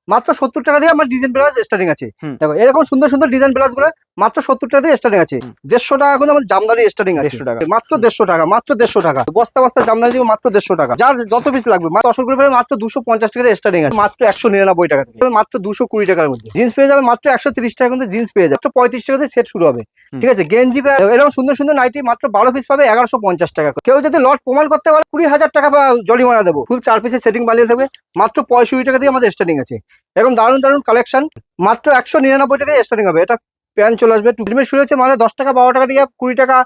মাত্র 70 টাকা দিয়ে আমার ডিজাইন ব্লাউজ স্টার্টিং আছে। দেখো এরকম সুন্দর সুন্দর ডিজাইন ব্লাউজ গুলো মাত্র 70 টাকা দিয়ে স্টার্টিং আছে। 150 টাকা কিন্তু আমার জামদানি স্টার্টিং আছে, 150 টাকা। মাত্র 150 টাকা, মাত্র 150 টাকা। বস্তা বস্তা জামদানি দিব মাত্র 150 টাকা। যার যত পিস লাগবে মাত্র 10 গ্রুপের মাত্র 250 টাকা দিয়ে স্টার্টিং আছে, মাত্র 199 টাকা থেকে, মাত্র 220 টাকার মধ্যে জিন্স পেয়ে যাবে। মাত্র 130 টাকা কিন্তু জিন্স পেয়ে যাবে, মাত্র 35 টাকা দিয়ে সেট শুরু হবে। ঠিক আছে, গেঞ্জি এরকম সুন্দর সুন্দর নাইটি মাত্র 12 পিস পাবে 1150 টাকা। কেউ যদি লট প্রমাণ করতে পারে 20,000 টাকা বা জরিমানা দেবো। ফুল 4 পিসের সেটিং বানিয়ে থাকবে, মাত্র 65 টাকা দিয়ে আমাদের স্টার্টিং আছে। এরকম দারুণ দারুণ কালেকশন মাত্র 199 টাকায় স্টার্টিং হবে। এটা প্যান্ট চলে আসবে, টুপিমের শুরু হচ্ছে মানে 10 টাকা 12 টাকা দিয়ে 20 টাকা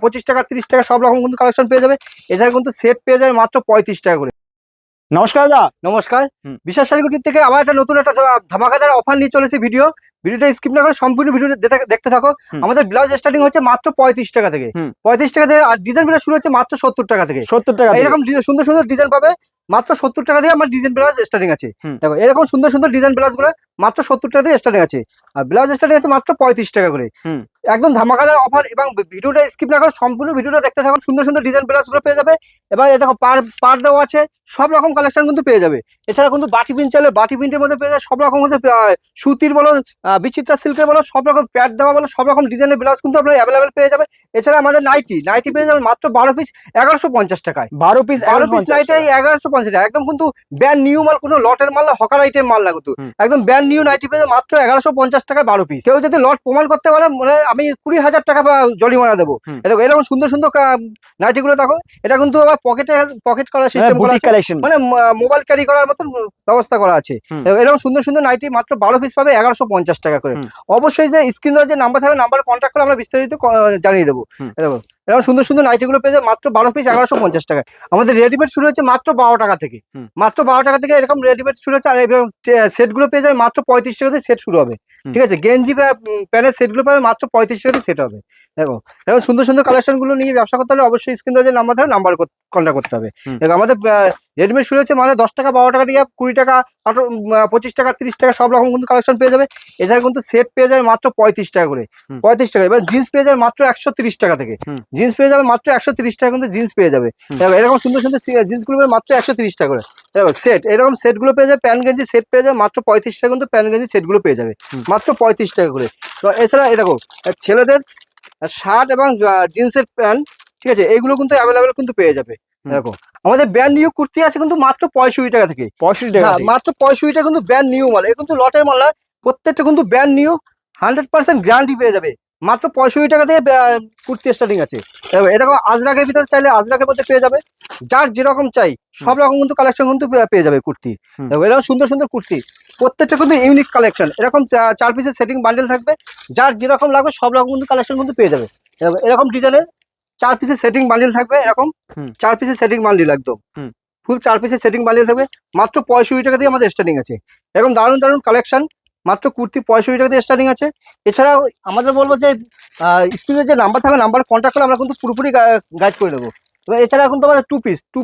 25 টাকা 30 টাকা সব রকম কিন্তু কালেকশন পেয়ে যাবে। এছাড়া কিন্তু সেট পেয়ে যাবে মাত্র 35 টাকা করে। নমস্কার দাদা। নমস্কার, বিশাল শাড়িগুটির থেকে আবার একটা নতুন একটা ধামাকাদার অফার নিয়ে চলেছে। ভিডিওটা স্কিপ না করে সম্পূর্ণ ভিডিও দেখতে থাকো। আমাদের ব্লাউজ স্টার্টিং হচ্ছে মাত্র 35 টাকা থেকে, 35 টাকা থেকে। আর ডিজাইন গুলো শুরু হচ্ছে মাত্র 70 টাকা থেকে। 70 টাকা এরকম সুন্দর সুন্দর ডিজাইন পাবে মাত্র 70 টাকা দিয়ে আমার ডিজাইন ব্লাউজ স্টার্টিং আছে। দেখো এরকম সুন্দর সুন্দর ডিজাইন ব্লাউজ গুলো মাত্র 70 টাকা দিয়ে স্টার্টিং আছে। আর ব্লাউজ স্টার্টিং আছে মাত্র 35 টাকা করে। একদম ধামাকাদার অফার, এবং ভিডিওটা স্কিপ না করে সম্পূর্ণ ভিডিওটা দেখতে থাকুন। সুন্দর সুন্দর ডিজাইন ব্লাউজ গুলো পেয়ে যাবে। এবং দেখো পার দেওয়া আছে, সব রকম কালেকশন কিন্তু পেয়ে যাবে। এছাড়া কিন্তু বাটি প্রিন্ট চাইলে বাটি প্রিন্টের মধ্যে পেয়ে যাবে, সব রকম মধ্যে সুতির বলো, বিচিত্রা সিল্কের বলো, সব রকম প্যাড দেওয়া বলো, সব রকম ডিজাইনের ব্লাউজ কিন্তু আপনারা অ্যাভেলেবেল পেয়ে যাবে। এছাড়া আমাদের নাইটি পেয়ে যাবে মাত্র 12 পিস 1150 টাকায়। 12 পিস নাইটি 1150 টাকা, একদম কিন্তু ব্র্যান্ড নিউ মাল, কোনো লটের মাল না, হকার আইটেম মাল না, কিন্তু একদম ব্র্যান্ড নিউ নাইটি পেয়ে যাবে মাত্র 1150 টাকায় 12 পিস। কেউ যদি লট প্রমাণ করতে পারে মানে আমি 20,000 টাকা বা জরিমানা দেবো। দেখো এরকম সুন্দর সুন্দর নাইটি গুলো দেখো, এটা কিন্তু আবার পকেট করার সিস্টেম করা আছে, মানে মোবাইল ক্যারি করার মতন ব্যবস্থা করা আছে। এরকম সুন্দর সুন্দর নাইটি মাত্র 12 পিস পাবে 1150 টাকা করে। অবশ্যই যে স্ক্রিনে যে নাম্বার থাকবে, নাম্বার কন্ট্যাক্ট করে আমরা বিস্তারিত জানিয়ে দেবো। এরকম সুন্দর সুন্দর নাইটি গুলো পেয়ে যাবে মাত্র 12 পিস 1150 টাকা। আমাদের রেডিমেড শুরু হচ্ছে মাত্র 12 টাকা থেকে, মাত্র 12 টাকা থেকে এরকম রেডিমেড শুরু হচ্ছে। আর সেট গুলো পেয়ে যাবে মাত্র 35 টাকা দিয়ে সেট শুরু হবে। ঠিক আছে, গেঞ্জি বা প্যান্টের সেট গুলো পাবে মাত্র 35 টাকা দিয়ে সেট হবে। দেখো এরকম সুন্দর সুন্দর কালেকশন গুলো নিয়ে ব্যবসা করতে হলে অবশ্যই স্ক্রিনে যে নাম্বার থাকবে, নাম্বার কন্ট্যাক্ট করতে হবে। দেখো আমাদের রেডিমেড শুরু হচ্ছে মানে 10 টাকা 12 টাকা দিয়ে 20 টাকা 25 টাকা 30 টাকা সব রকম কিন্তু কালেকশন পেয়ে যাবে। এছাড়া কিন্তু সেট পেয়ে যাবে মাত্র 35 টাকা করে, 35 টাকা। এবার জিন্স পেয়ে যাবে মাত্র 130 টাকা থেকে, জিন্স পেয়ে যাবে মাত্র 130 টাকা কিন্তু জিন্স পেয়ে যাবে। এরকম সুন্দর সুন্দর জিন্স গুলো মাত্র 130 টাকা করে। দেখো সেট, এরকম সেট গুলো পেয়ে যাবে। প্যান্ট গেঞ্জি সেট পেয়ে যাবে মাত্র 35 টাকা কিন্তু প্যান্ট গেঞ্জি সেট গুলো পেয়ে যাবে মাত্র 35 টাকা করে। তো এছাড়া এই দেখো ছেলেদের শার্ট এবং জিন্সের প্যান্ট, ঠিক আছে, এইগুলো কিন্তু অ্যাভেলেবেল কিন্তু পেয়ে যাবে। দেখো আমাদের ব্র্যান্ড নিউ কুর্তি আছে কিন্তু মাত্র 65 টাকা থেকে, 65 টাকা, মাত্র 65 টাকা কিন্তু ব্র্যান্ড নিউ মাল। এ কিন্তু লটের মাল না, প্রত্যেকটা কিন্তু ব্র্যান্ড নিউ 100% গ্যারান্টি পেয়ে যাবে। মাত্র 65 টাকা দিয়ে কুর্তি স্টার্টিং আছে। এরকম আজরাকের ভিতরে চাইলে আজরাকের মধ্যে পেয়ে যাবে। যার যেরকম চাই সব রকম কিন্তু কালেকশন কিন্তু পেয়ে যাবে কুর্তি। এরকম সুন্দর সুন্দর কুর্তি, প্রত্যেকটা কিন্তু ইউনিক কালেকশন। এরকম 4 পিসের সেটিং বান্ডেল থাকবে, যার যেরকম লাগবে সব রকম কিন্তু কালেকশন কিন্তু পেয়ে যাবে। এরকম ডিজাইনের 4 পিসের সেটিং বান্ডেল থাকবে, এরকম 4 পিসের সেটিং বান্ডেল, একদম ফুল 4 পিসের সেটিং বান্ডেল থাকবে মাত্র 65 টাকা দিয়ে আমাদের স্টার্টিং আছে। এরকম দারুণ দারুণ কালেকশন মাত্র কুর্তি 65 টাকা দিয়ে স্টার্টিং আছে। এছাড়াও আমাদের বলবো যে স্ক্রিনে যে নাম্বার থাকবে, নাম্বার কন্ট্যাক্ট করে আমরা কিন্তু পুরোপুরি গাইড করে দেবো। এছাড়া এখন তো আমাদের টু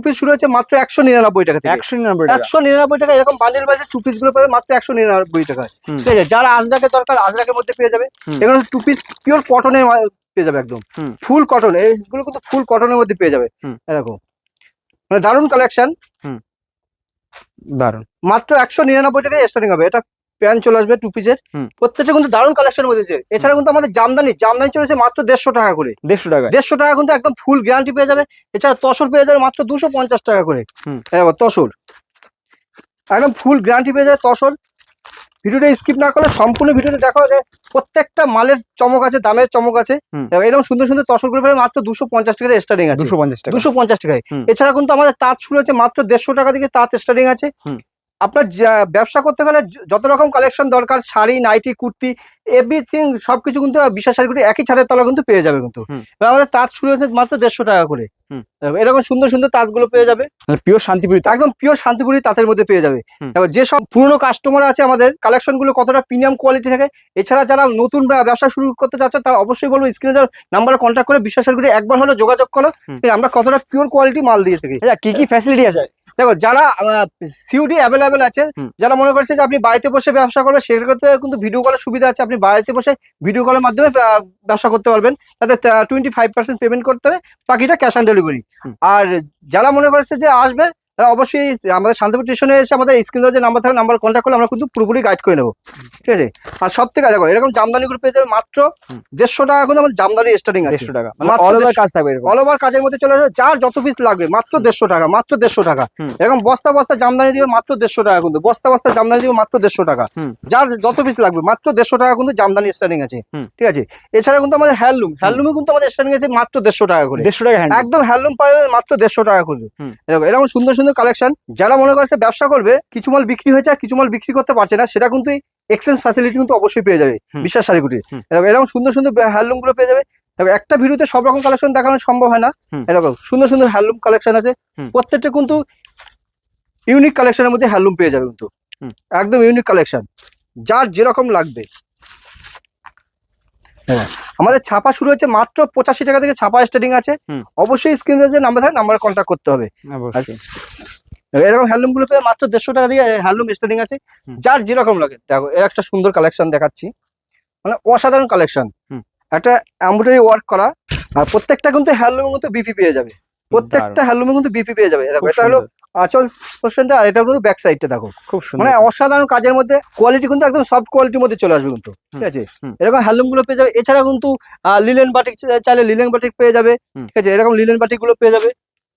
পিস শুরু হচ্ছে মাত্র 199 টাকা থেকে, 199 টাকা। এরকম বান্ডেল বাজে টু পিস গুলো পাবে মাত্র 199 টাকায়। ঠিক আছে, যারা আজরাকের দরকার আজরাকের মধ্যে পেয়ে যাবে। এগুলো টু পিস পিওর কটনের পেয়ে যাবে, একদম ফুল কটন। এইগুলো কিন্তু ফুল কটনের মধ্যে পেয়ে যাবে। এরকম মানে দারুণ কালেকশন, দারুণ মাত্র 199 টাকায় স্টার্টিং হবে। এটা প্যান্ট চলে আসবে টু পিসের, প্রত্যেকটা কিন্তু দারুণ কালেকশন মধ্যে। এছাড়া কিন্তু আমাদের জামদানি চলেছে মাত্র 150 টাকা করে, 150 টাকা কিন্তু একদম ফুল গ্যারান্টি পেয়ে যাবে। এছাড়া তসর পেয়ে যাবে মাত্র 250 টাকা করে। তসর একদম ফুল গ্যারান্টি পেয়ে যাবে তসর। ভিডিওটা স্কিপ না করলে সম্পূর্ণ ভিডিওটা দেখো, প্রত্যেকটা মালের চমক আছে, দামের চমক আছে। এরকম সুন্দর সুন্দর তসর গুলো মাত্র 250 টাকা স্টার্টিং আছে, 250 টাকায়। এছাড়া কিন্তু আমাদের তাঁত শুরু হচ্ছে মাত্র 150 টাকা থেকে তাঁত স্টার্টিং আছে। আপনার ব্যবসা করতে গেলে যত রকম কালেকশন দরকার, শাড়ি নাইটি কুর্তি এভরিথিং সবকিছু কিন্তু বিশাল শাড়িগুলো একই ছাদের তলা কিন্তু পেয়ে যাবে। কিন্তু আমাদের তাঁত শুরু হচ্ছে মাত্র 150 টাকা করে। এরকম সুন্দর সুন্দর তাঁত গুলো পেয়ে যাবে, পিওর শান্তিপুরি, একদম পিওর শান্তিপুরি তাঁতের মধ্যে পেয়ে যাবে। যে সব পুরনো কাস্টমার আছে আমাদের কালেকশন গুলো কতটা প্রিমিয়াম কোয়ালিটি থাকে। এছাড়া যারা নতুন ব্যবসা শুরু করতে যাচ্ছে তারা অবশ্যই বলবো স্ক্রিনে নাম্বারে কন্ট্যাক্ট করে বিশাল শাড়িগুলো একবার হলো যোগাযোগ করো। আমরা কতটা পিওর কোয়ালিটি মাল দিয়ে থাকি। কি কি ফ্যাসিলিটি আছে দেখো, যারা সিউডি অ্যাভেলেবেল আছে, যারা মনে করছে যে আপনি বাড়িতে বসে ব্যবসা করবেন, সেক্ষেত্রে কিন্তু ভিডিও কলের সুবিধা আছে। আপনি বাড়িতে বসে ভিডিও কলের মাধ্যমে ব্যবসা করতে পারবেন। তাদের 25% পেমেন্ট করতে হবে, বাকিটা ক্যাশ অন ডেলিভারি। আর যারা মনে করছে যে আসবে তারা অবশ্যই আমাদের শান্তিপুর স্টেশনে এসে আমাদের স্ক্রিনে যে নাম্বার থাকে নাম্বার কন্ট্যাক্ট করলে আমরা কিন্তু পুরোপুরি গাইড করে নেবো, ঠিক আছে। আর সব থেকে দেখো এরকম জামদানি গুলো পেয়ে যাবে মাত্র 150 টাকা কিন্তু আমাদের জামদানি স্টার্টিং আছে। 150 টাকা অল ওভার কাজ থাকবে, অল ওভার কাজের মধ্যে চলে আসবে, যার যত পিস লাগবে মাত্র 150 টাকা, মাত্র 150 টাকা। এরকম বস্তা বস্তা জামদানি দিবে মাত্র 150 টাকা কিন্তু, বস্তা বস্তা জামদানি দিবে মাত্র 150 টাকা, যার যত পিস লাগবে মাত্র 150 টাকা কিন্তু জামদানি স্টার্টিং আছে, ঠিক আছে। এছাড়া কিন্তু আমাদের হ্যান্ডলুমে কিন্তু আমাদের স্টার্টিং আছে মাত্র 150 টাকা করে, 150 টাকা একদম হ্যান্ডলুম পাবে মাত্র 150 টাকা করে। দেখো এরকম সুন্দর সুন্দর কালেকশন, যারা মনে করছে ব্যবসা করবে, কিছু মাল বিক্রি হয়েছে আর কিছু মাল বিক্রি করতে পারছে না, সেটা কিন্তু এক্সচেঞ্জ ফ্যাসিলিটি কিন্তু অবশ্যই পেয়ে যাবে বিশ্বাস শাড়িকুটির। এরকম সুন্দর সুন্দর হ্যান্ডলুম গুলো পেয়ে যাবে। দেখো একটা ভিডিওতে সব রকম কালেকশন দেখানো সম্ভব হয় না, দেখো সুন্দর সুন্দর হ্যান্ডলুম কালেকশন আছে, প্রত্যেকটা কিন্তু ইউনিক কালেকশনের মধ্যে হ্যান্ডলুম পেয়ে যাবে কিন্তু, একদম ইউনিক কালেকশন, যার যেরকম লাগবে। হ্যাঁ, আমাদের ছাপা শুরু হচ্ছে মাত্র 85 টাকা থেকে ছাপা স্টার্টিং আছে। অবশ্যই স্ক্রিনে যে নাম্বার থাকে নাম্বারে কন্ট্যাক্ট করতে হবে। এরকম হ্যান্ডলুম গুলো পেয়ে মাত্র 150 টাকা দিয়ে হ্যান্ডলুম স্টার্টিং আছে, যার যেরকম লাগে। দেখো এর একটা সুন্দর কালেকশন দেখাচ্ছি, মানে অসাধারণ কালেকশন, একটা এমব্রয়ডারি ওয়ার্ক করা, আর প্রত্যেকটা কিন্তু হ্যান্ডলুমের মতো বিপি পেয়ে যাবে, প্রত্যেকটা হ্যান্ডলুমের কিন্তু বিপি পেয়ে যাবে। দেখো এটা হলো আঁচল পোর্শনটা, আর এটা কিন্তু ব্যাক সাইডটা দেখো খুব সুন্দর, মানে অসাধারণ কাজের মধ্যে, কোয়ালিটি কিন্তু একদম সফট কোয়ালিটির মধ্যে চলে আসবে কিন্তু, ঠিক আছে। এরকম হ্যান্ডলুম গুলো পেয়ে যাবে। এছাড়া কিন্তু লিলেন বাটিক চাইলে লিলেন বাটিক পেয়ে যাবে, ঠিক আছে, এরকম লিলেন বাটিক গুলো পেয়ে যাবে।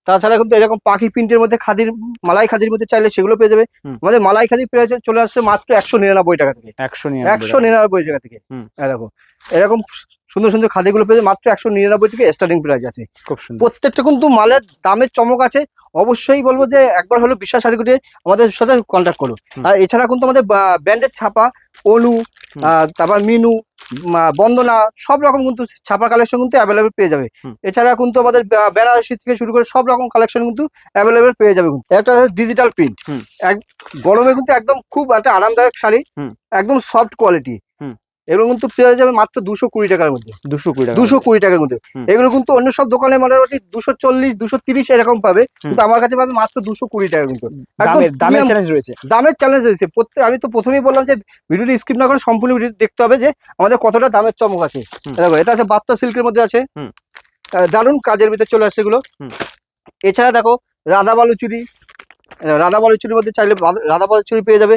তাছাড়া কিন্তু এরকম পাখি প্রিন্টের মধ্যে খাদির, মালাই খাদির মধ্যে চাইলে সেগুলো পেয়ে যাবে। আমাদের মালাই খাদি পেয়ে চলে আসছে মাত্র 199 টাকা থেকে, 199 টাকা থেকে। দেখো এরকম সুন্দর সুন্দর খাদিগুলো পেয়ে মাত্র 199 থেকে স্টার্টিং প্রাইস আছে, খুব সুন্দর। প্রত্যেকটা কিন্তু মালের দামের চমক আছে। অবশ্যই বলবো যে একবার হলো বিশ্বাস শাড়িকুটি আমাদের সাথে কন্ট্যাক্ট করো। আর এছাড়া কিন্তু আমাদের ব্র্যান্ডের ছাপা, অনু, তারপর মিনু, বন্দনা, সব রকম কিন্তু ছাপা কালেকশন কিন্তু অ্যাভেলেবেল পেয়ে যাবে। এছাড়া কিন্তু আমাদের বেনারসি থেকে শুরু করে সব রকম কালেকশন কিন্তু অ্যাভেলেবেল পেয়ে যাবে। একটা ডিজিটাল প্রিন্ট, গরমে কিন্তু একদম খুব একটা আরামদায়ক শাড়ি, একদম সফট কোয়ালিটি। এগুলো কিন্তু পেয়ে যাবে মাত্র 220 টাকার মধ্যে, 220 টাকার মধ্যে। এগুলো কিন্তু অন্য সব দোকানে মোটামুটি 240, 230 এরকম পাবে, কিন্তু আমার কাছে পাবে মাত্র 220 টাকা কিন্তু। দামের চ্যালেঞ্জ রয়েছে, দামের চ্যালেঞ্জ রয়েছে। আমি তো প্রথমেই বললাম যে ভিডিওটি স্কিপ না করে সম্পূর্ণ ভিডিও দেখতে হবে যে আমাদের কতটা দামের চমক আছে। দেখো এটা আছে বাপ্তা সিল্কের মধ্যে আছে, দারুণ কাজের ভিতরে চলে আসছে এগুলো। এছাড়া দেখো রাধা বালুচুরি, রাধা বালুচুরির মধ্যে চাইলে রাধা বালুচুরি পেয়ে যাবে।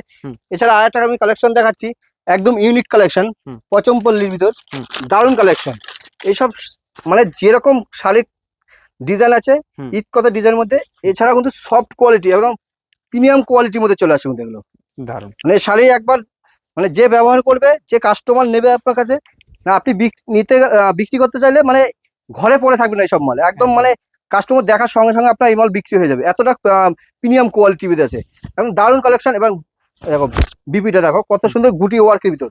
এছাড়া আরেকটা আমি কালেকশন দেখাচ্ছি, একদম ইউনিক কালেকশন, পচমপল্লির ভিতর দারুণ কালেকশন। এইসব মানে যেরকম শাড়ির ডিজাইন আছে ঈদ কথা ডিজাইনের মধ্যে, এছাড়া কিন্তু সফট কোয়ালিটি, একদম প্রিমিয়াম কোয়ালিটির মধ্যে চলে আসে কিন্তু এগুলো দারুণ। মানে শাড়ি একবার মানে যে ব্যবহার করবে, যে কাস্টমার নেবে আপনার কাছে, না আপনি বিক্রি করতে চাইলে মানে ঘরে পড়ে থাকবে না এইসব মাল, একদম মানে কাস্টমার দেখার সঙ্গে সঙ্গে আপনার এই মাল বিক্রি হয়ে যাবে, এতটা প্রিমিয়াম কোয়ালিটির ভিতরে আছে, একদম দারুণ কালেকশন। এবং দেখো বিপিটা দেখো কত সুন্দর গুটি ওয়ার্কের ভিতর,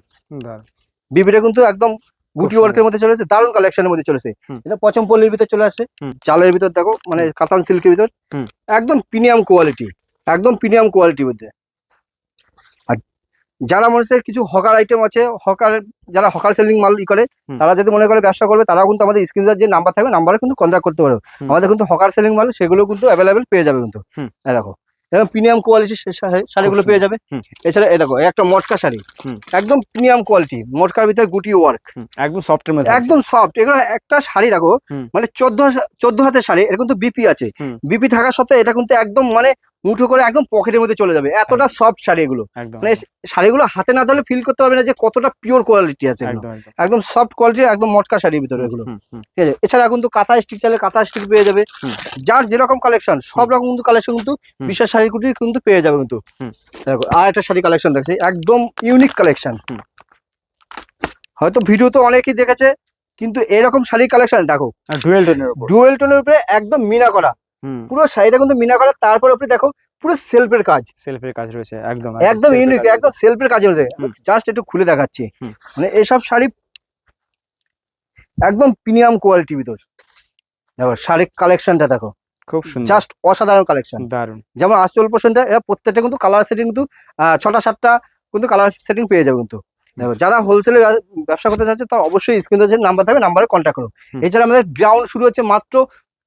বিপিটা কিন্তু একদম গুটি ওয়ার্কের মধ্যে চলেছে, দারুণ কালেকশনের মধ্যে চলেছে। এটা পচমপল্লির ভিতর চলে আসছে, চালের ভিতর দেখো মানে কাতান সিল্কের ভিতর, একদম প্রিমিয়াম কোয়ালিটি, একদম প্রিমিয়াম কোয়ালিটির মধ্যে। আর যারা মানুষের কিছু হকার আইটেম আছে, যারা হকার সেলিং মাল করে, তারা যদি মনে করে ব্যবসা করবে, তারাও কিন্তু আমাদের স্ক্রিনে যে নাম্বার থাকবে নাম্বারে কিন্তু কন্ট্যাক্ট করতে পারো। আমাদের কিন্তু হকার সেলিং মাল সেগুলো কিন্তু অ্যাভেলেবেল পেয়ে যাবে কিন্তু। দেখো এরকম প্রিমিয়াম কোয়ালিটির শাড়িগুলো পেয়ে যাবে। এছাড়া এই দেখো একটা মটকা শাড়ি, একদম প্রিমিয়াম কোয়ালিটি, মটকার ভিতরে গুটি ওয়ার্ক, একদম সফটের মধ্যে, একদম সফট। এগুলো একটা শাড়ি দেখো মানে 14 হাতের শাড়ি, এর কিন্তু বিপি আছে, বিপি থাকা সত্ত্বেও এটা কিন্তু একদম মানে মুঠো করে একদম পকেটের মধ্যে চলে যাবে, এতটা সফট শাড়ি এগুলো। মানে শাড়িগুলো হাতে না ধরলে ফিল করতে পারবে না যে কতটা পিওর কোয়ালিটি আছে, একদম সফট কোয়ালিটি, একদম মটকা শাড়ির ভিতরে এগুলো, ঠিক আছে। এছাড়া কিন্তু কাঁথা স্টিচ চাইলে কাঁথা স্টিচ পেয়ে যাবে, যার যেরকম কালেকশন সব রকম কিন্তু কালেকশন কিন্তু বিশেষ শাড়িকুটির কিন্তু পেয়ে যাবে কিন্তু। দেখো আর একটা শাড়ি কালেকশন দেখছি, একদম ইউনিক কালেকশন, হয়তো ভিডিও তো অনেকেই দেখেছে, কিন্তু এরকম শাড়ি কালেকশন দেখো ডুয়েল টোনের উপরে একদম মিনা করা, পুরো শাড়িটা কিন্তু মিনা করা, তারপরে উপরে দেখো পুরো সেলফের কাজ রয়েছে, একদম একদম ইউনিক, একদম সেলফের কাজ রয়েছে। জাস্ট একটু খুলে দেখাচ্ছি, মানে এইসব শাড়ি একদম প্রিমিয়াম কোয়ালিটির ভিতর। দেখো শাড়ির কালেকশনটা দেখো খুব সুন্দর, জাস্ট অসাধারণ কালেকশন, দারুণ। যেমন আঁচল পোর্শনটা এরা প্রত্যেকটা কিন্তু কালার সেটিং কিন্তু 6টা-7টা কিন্তু কালার সেটিং পেয়ে যাবে কিন্তু। দেখো যারা হোলসেলে ব্যবসা করতে চাচ্ছে তারা অবশ্যই স্ক্রিনে যে নাম্বার থাকবে নাম্বারে কন্ট্যাক্ট করো। এছাড়া আমাদের গ্রাউন্ড শুরু হচ্ছে মাত্র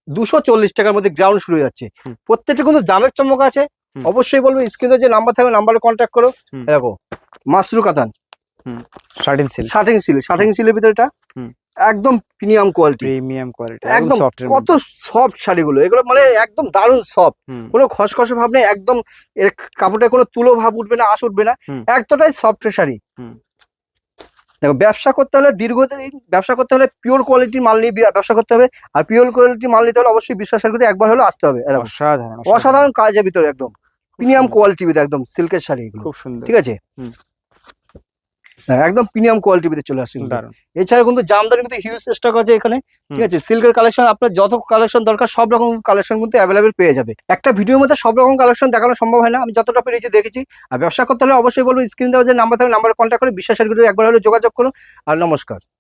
240 টাকার মধ্যে, গ্রাউন্ড শুরু হয়ে যাচ্ছে। প্রত্যেকটা কিন্তু দামের চমক আছে, অবশ্যই বলবো স্ক্রিনে যে নাম্বার থাকবে নাম্বারে কন্ট্যাক্ট করো। দেখো মাসরু কাতান, শার্টিং সিলের ভিতরে এটা একদম প্রিমিয়াম কোয়ালিটি, একদম কত সফট শাড়িগুলো, এগুলো মানে একদম দারুণ সফট, কোনো খসখসে ভাব নেই, একদম এর কাপড়টা কোনো তুলো ভাব উঠবে না, আঁশ উঠবে না, একদমটাই সফট শাড়ি। দেখো ব্যবসা করতে হলে দীর্ঘদিন ব্যবসা করতে হলে পিওর কোয়ালিটির মাল নিয়ে ব্যবসা করতে হবে, আর পিওর কোয়ালিটির মাল নিতে হলে অবশ্যই বিশ্বাসের করে একবার হলে আসতে হবে। অসাধারণ কাজের ভিতরে একদম প্রিমিয়াম কোয়ালিটির ভিতরে একদম সিল্কের শাড়ি, খুব সুন্দর, ঠিক আছে, একদম প্রিমিয়াম কোয়ালিটির ভিতরে চলে আসছে। এছাড়া কিন্তু জামদানি কিন্তু হিউজ স্টক আছে এখানে, ঠিক আছে, সিল্কের কালেকশন আপনার যত কালেকশন দরকার সব রকম কালেকশন কিন্তু অ্যাভেলেবেল পেয়ে যাবে। একটা ভিডিওর মধ্যে সব রকম কালেকশন দেখানো সম্ভব হয় না, আমি যতটা পেরেছি দেখেছি। আর ব্যবসা করতে হলে অবশ্যই বলবো স্ক্রিন দেওয়া যে নাম্বার থাকবে, নাম্বারে কন্ট্যাক্ট করে বিশ্বাসের ভিতরে একবার হলে যোগাযোগ করুন। আর নমস্কার।